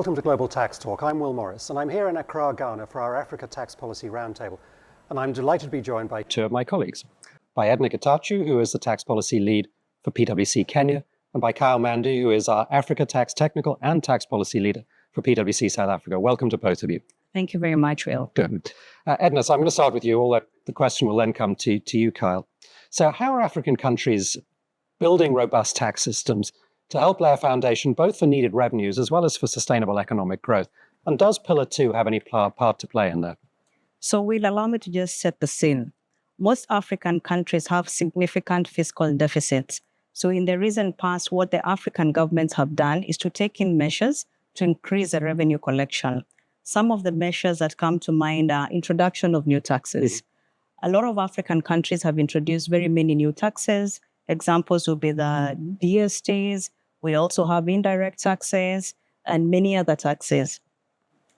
Welcome to Global Tax Talk. I'm Will Morris, and I'm here in Accra, Ghana for our Africa Tax Policy Roundtable. And I'm delighted to be joined by two of my colleagues, by Edna Gitachu, who is the Tax Policy Lead for PwC Kenya, and by Mandy, who is our Africa Tax Technical and Tax Policy Leader for PwC South Africa. Welcome to both of you. Thank you very much, Will. Good. Edna, so I'm going to start with you. The question will then come to you, Kyle. So how are African countries building robust tax systems to help lay a foundation both for needed revenues as well as for sustainable economic growth? And does Pillar 2 have any part to play in that? So Will, allow me to just set the scene. Most African countries have significant fiscal deficits. So in the recent past, what the African governments have done is to take in measures to increase the revenue collection. Some of the measures that come to mind are introduction of new taxes. A lot of African countries have introduced very many new taxes. Examples would be the DSTs. We also have indirect taxes and many other taxes.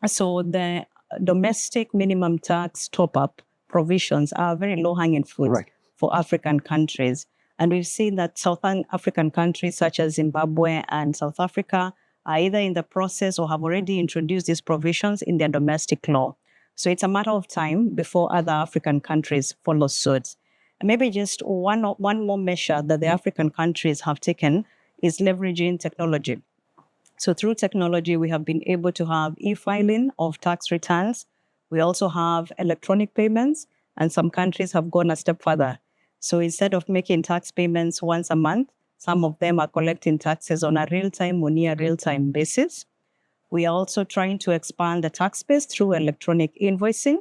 So the domestic minimum tax top-up provisions are very low-hanging fruit for African countries. And we've seen that Southern African countries such as Zimbabwe and South Africa are either in the process or have already introduced these provisions in their domestic law. So it's a matter of time before other African countries follow suit. And maybe just one more measure that the African countries have taken is leveraging technology. So through technology, we have been able to have e-filing of tax returns. We also have electronic payments, and some countries have gone a step further. So instead of making tax payments once a month, some of them are collecting taxes on a real-time or near real-time basis. We are also trying to expand the tax base through electronic invoicing.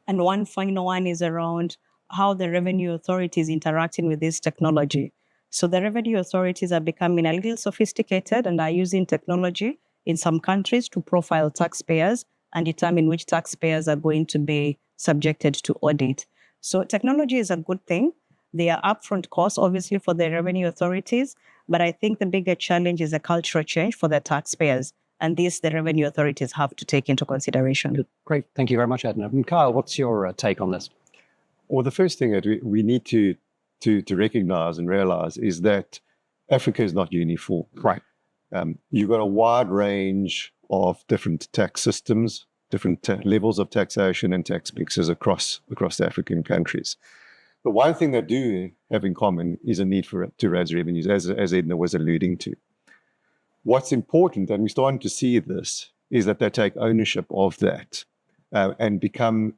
And one final one is around how the revenue authorities interacting with this technology. So the revenue authorities are becoming a little sophisticated and are using technology in some countries to profile taxpayers and determine which taxpayers are going to be subjected to audit. So technology is a good thing. There are upfront costs, obviously, for the revenue authorities, but I think the bigger challenge is a cultural change for the taxpayers. And this, the revenue authorities have to take into consideration. Great. Thank you very much, Edna. And Kyle, what's your take on this? Well, the first thing that we need to recognize and realize is that Africa is not uniform. Right. You've got a wide range of different tax systems, different levels of taxation and tax mixes across the African countries. The one thing they do have in common is a need to raise revenues, as Edna was alluding to. What's important, and we're starting to see this, is that they take ownership of that and become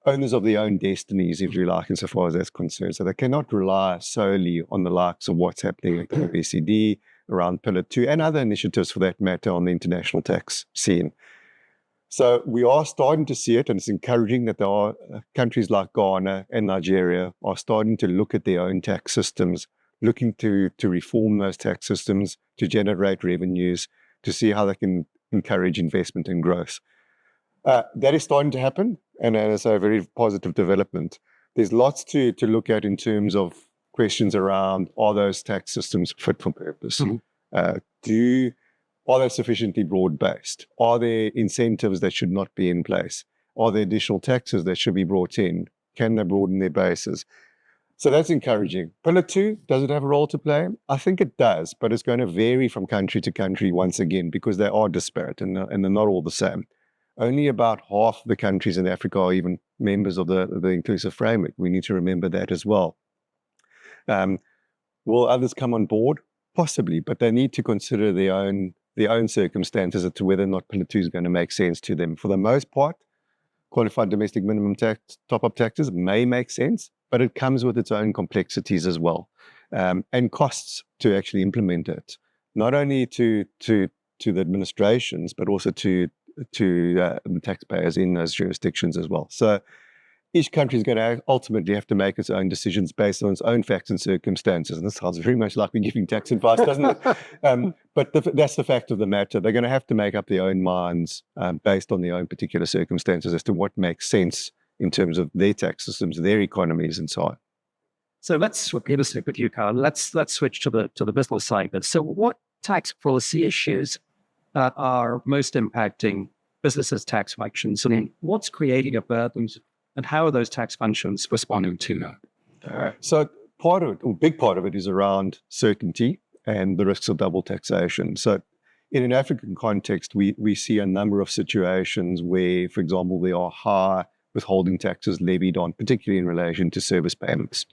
owners of their own destinies, if you like, insofar as that's concerned. So they cannot rely solely on the likes of what's happening at the OECD, around Pillar 2, and other initiatives for that matter on the international tax scene. So we are starting to see it, and it's encouraging that there are countries like Ghana and Nigeria are starting to look at their own tax systems, looking to reform those tax systems, to generate revenues, to see how they can encourage investment and growth. That is starting to happen, and it's a very positive development. There's lots to look at in terms of questions around, are those tax systems fit for purpose? Mm-hmm. Are they sufficiently broad-based? Are there incentives that should not be in place? Are there additional taxes that should be brought in? Can they broaden their bases? So that's encouraging. Pillar 2, does it have a role to play? I think it does, but it's going to vary from country to country once again because they are disparate and they're not all the same. Only about half the countries in Africa are even members of the inclusive framework. We need to remember that as well. Will others come on board? Possibly, but they need to consider their own circumstances as to whether or not Pillar 2 is going to make sense to them. For the most part, qualified domestic minimum tax, top-up taxes may make sense, but it comes with its own complexities as well, and costs to actually implement it, not only to the administrations, but also to the taxpayers in those jurisdictions as well. So each country is going to ultimately have to make its own decisions based on its own facts and circumstances. And this sounds very much like we're giving tax advice, doesn't it? But that's the fact of the matter. They're going to have to make up their own minds based on their own particular circumstances as to what makes sense in terms of their tax systems, their economies, and so on. So let's stick with you, Carl. Let's switch to the business side. So what tax policy issues are most impacting businesses' tax functions? And what's creating a burden, and how are those tax functions responding to that? So part of it, or a big part of it, is around certainty and the risks of double taxation. So in an African context, we see a number of situations where, for example, there are high withholding taxes levied on, particularly in relation to service payments.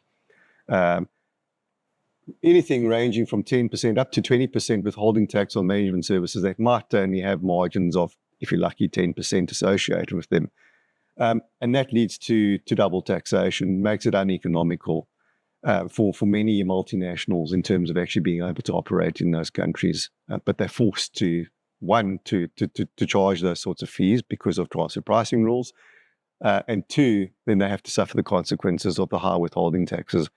Anything ranging from 10% up to 20% withholding tax on management services that might only have margins of, if you're lucky, 10% associated with them. And that leads to double taxation, makes it uneconomical for many multinationals in terms of actually being able to operate in those countries. But they're forced to, one, to charge those sorts of fees because of transfer pricing rules, and two, then they have to suffer the consequences of the high withholding taxes.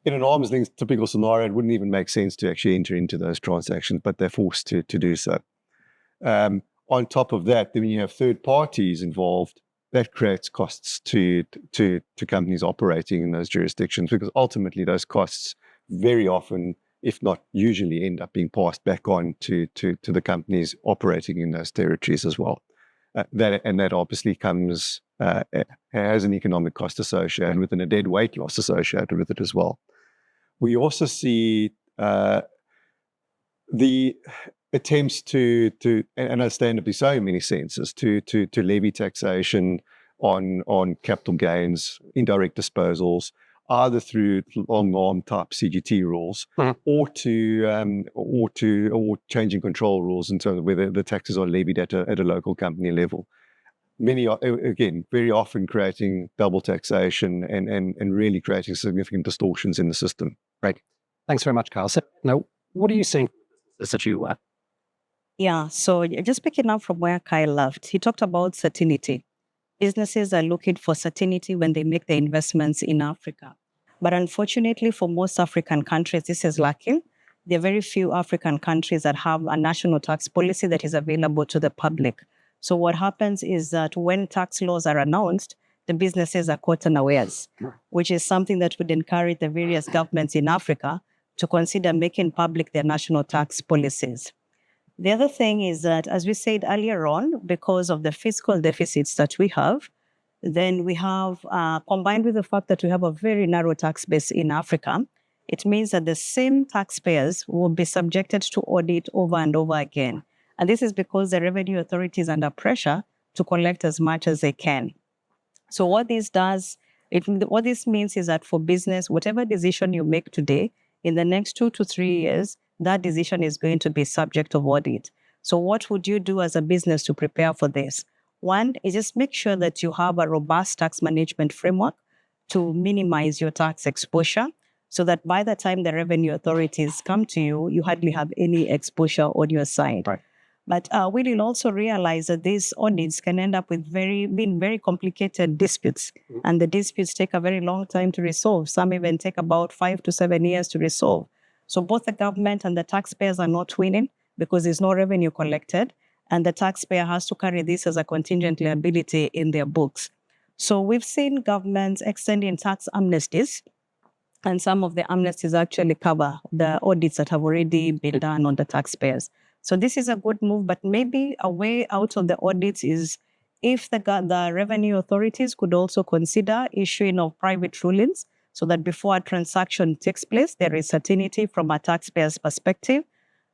In an arm's length typical scenario, it wouldn't even make sense to actually enter into those transactions, but they're forced to do so. On top of that, then when you have third parties involved, that creates costs to companies operating in those jurisdictions, because ultimately those costs very often, if not usually, end up being passed back on to the companies operating in those territories as well. That obviously has an economic cost associated with it and a dead weight loss associated with it as well. We also see the attempts to, and understandably so in many senses, to levy taxation on capital gains, indirect disposals, either through long-arm type CGT rules, or changing control rules in terms of whether the taxes are levied at a local company level. Many are, again, very often creating double taxation and really creating significant distortions in the system. Right. Thanks very much, Carl. So now, what are you seeing that you Yeah, so just picking up from where Kyle left, he talked about certainty. Businesses are looking for certainty when they make their investments in Africa. But unfortunately, for most African countries, this is lacking. There are very few African countries that have a national tax policy that is available to the public. So what happens is that when tax laws are announced, the businesses are caught unawares, which is something that would encourage the various governments in Africa to consider making public their national tax policies. The other thing is that, as we said earlier on, because of the fiscal deficits that we have, then we have, combined with the fact that we have a very narrow tax base in Africa, it means that the same taxpayers will be subjected to audit over and over again. And this is because the revenue authority is under pressure to collect as much as they can. So what this does, what this means is that for business, whatever decision you make today, in the next 2 to 3 years, that decision is going to be subject of audit. So what would you do as a business to prepare for this? One is just make sure that you have a robust tax management framework to minimize your tax exposure, so that by the time the revenue authorities come to you, you hardly have any exposure on your side. Right. But we will also realize that these audits can end up with being very complicated disputes. And the disputes take a very long time to resolve. Some even take about 5 to 7 years to resolve. So both the government and the taxpayers are not winning because there's no revenue collected. And the taxpayer has to carry this as a contingent liability in their books. So we've seen governments extending tax amnesties. And some of the amnesties actually cover the audits that have already been done on the taxpayers. So this is a good move, but maybe a way out of the audits is if the revenue authorities could also consider issuing of private rulings, so that before a transaction takes place, there is certainty from a taxpayer's perspective.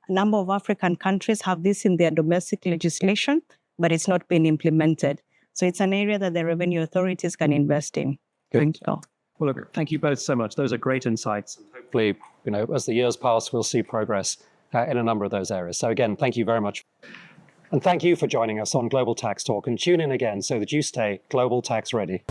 A number of African countries have this in their domestic legislation, but it's not been implemented. So it's an area that the revenue authorities can invest in. Good. Thank you. Well, look, thank you both so much. Those are great insights. Hopefully, as the years pass, we'll see progress in a number of those areas. So again, thank you very much. And thank you for joining us on Global Tax Talk, and tune in again so that you stay global tax ready.